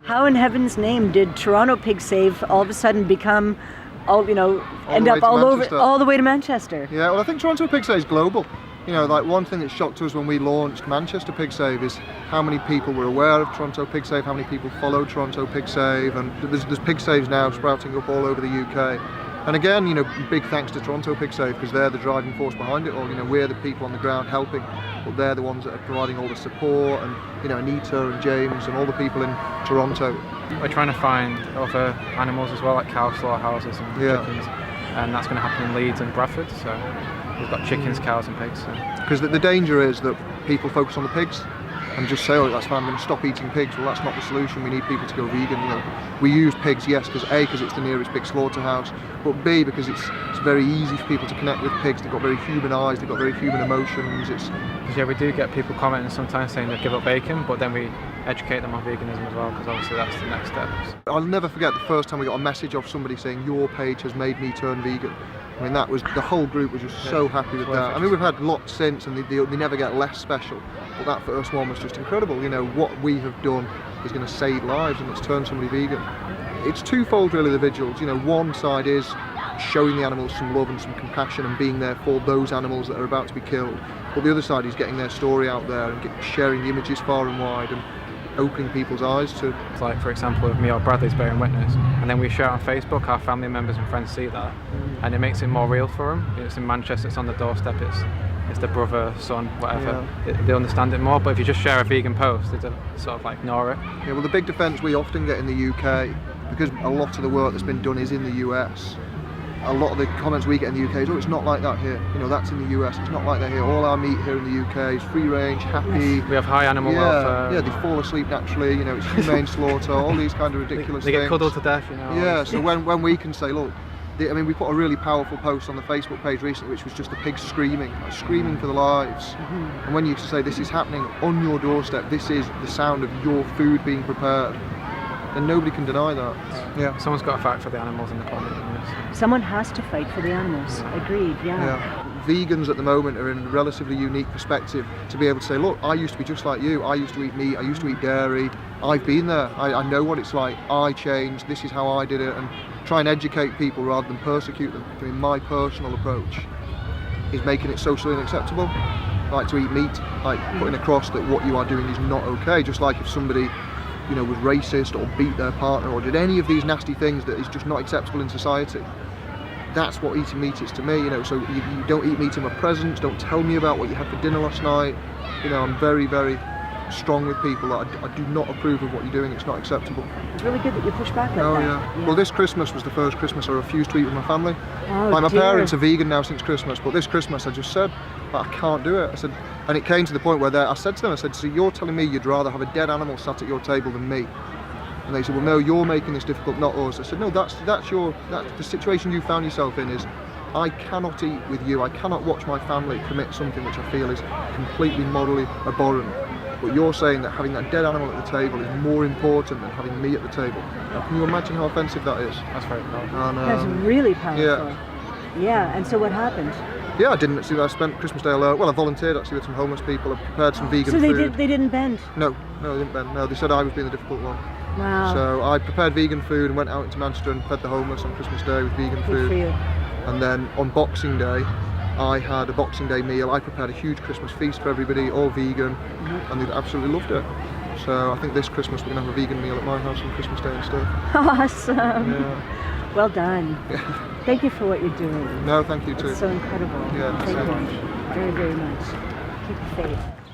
How in heaven's name did Toronto Pig Save all of a sudden become, end up all the way to Manchester? Yeah, well, I think Toronto Pig Save is global. Like one thing that shocked us when we launched Manchester Pig Save is how many people were aware of Toronto Pig Save, how many people follow Toronto Pig Save, and there's pig saves now sprouting up all over the UK. And again, big thanks to Toronto Pig Save, because they're the driving force behind it all. We're the people on the ground helping, but they're the ones that are providing all the support, and Anita and James and all the people in Toronto. We're trying to find other animals as well, like cow slaughterhouses and chickens, and that's going to happen in Leeds and Bradford. So we've got chickens, cows and pigs. Because the danger is that people focus on the pigs and just say, oh, that's fine, I'm going to stop eating pigs. Well, that's not the solution. We need people to go vegan. We use pigs, yes, because A, because it's the nearest big slaughterhouse, but B, because it's very easy for people to connect with pigs. They've got very human eyes, they've got very human emotions. Yeah, we do get people commenting sometimes saying they give up bacon, but then we educate them on veganism as well, because obviously that's the next step. I'll never forget the first time we got a message off somebody saying, your page has made me turn vegan. I mean, that was, the whole group was just so happy with that. I mean, we've had lots since, and they never get less special, but that first one was just incredible. What we have done is going to save lives, and it's turned somebody vegan. It's twofold really, the vigils. One side is showing the animals some love and some compassion and being there for those animals that are about to be killed, but the other side is getting their story out there and sharing the images far and wide and opening people's eyes to. It's like, for example, with me or Bradley's bearing witness, and then we share it on Facebook, our family members and friends see that, and it makes it more real for them. It's in Manchester, it's on the doorstep, it's the brother, son, whatever. They understand it more, but if you just share a vegan post, they sort of like ignore it. Yeah, well, the big defence we often get in the UK, because a lot of the work that's been done is in the US, a lot of the comments we get in the UK is, oh, it's not like that here. That's in the US, it's not like that here. All our meat here in the UK is free range, happy. We have high animal welfare. Yeah, they fall asleep naturally, it's humane slaughter, all these kind of ridiculous things. They get cuddled to death, Yeah, so when we can say, look, we put a really powerful post on the Facebook page recently, which was just the pigs screaming for their lives. And when you say this is happening on your doorstep, this is the sound of your food being prepared, then nobody can deny that. Yeah. Someone's got to fight for the animals in the planet. Someone has to fight for the animals. Agreed, yeah. Vegans at the moment are in a relatively unique perspective to be able to say, look, I used to be just like you. I used to eat meat, I used to eat dairy. I've been there. I know what it's like. I changed. This is how I did it. And try and educate people rather than persecute them. I mean, my personal approach is making it socially unacceptable. Like to eat meat, like putting across that what you are doing is not okay. Just like if somebody was racist or beat their partner or did any of these nasty things that is just not acceptable in society. That's what eating meat is to me, so you don't eat meat in my presence, don't tell me about what you had for dinner last night. I'm very, very strong with people that I do not approve of what you're doing, it's not acceptable. It's really good that you push back like that. Oh yeah. Well, this Christmas was the first Christmas I refused to eat with my family. Oh, my dear. parents are vegan now since Christmas, but this Christmas I just said, I can't do it. I said, and it came to the point where I said to them, so you're telling me you'd rather have a dead animal sat at your table than me? And they said, well, no, you're making this difficult, not us. I said, no, that's the situation you found yourself in is, I cannot eat with you. I cannot watch my family commit something which I feel is completely morally abhorrent. But you're saying that having that dead animal at the table is more important than having me at the table. Now, can you imagine how offensive that is? That's very powerful. And, that's really powerful. Yeah, and so what happened? Yeah, I spent Christmas Day alone. Well, I volunteered actually with some homeless people. I prepared some vegan food. So they didn't bend? No, they didn't bend. No, they said I was being the difficult one. Wow. So I prepared vegan food and went out into Manchester and fed the homeless on Christmas Day with vegan food. Good for you. And then on Boxing Day, I had a Boxing Day meal. I prepared a huge Christmas feast for everybody, all vegan, and they absolutely loved it. So I think this Christmas we're going to have a vegan meal at my house on Christmas Day instead. Awesome. Yeah. Well done. Thank you for what you're doing. No, thank you too. It's so incredible. Yeah, thank you very, very much. Keep the faith.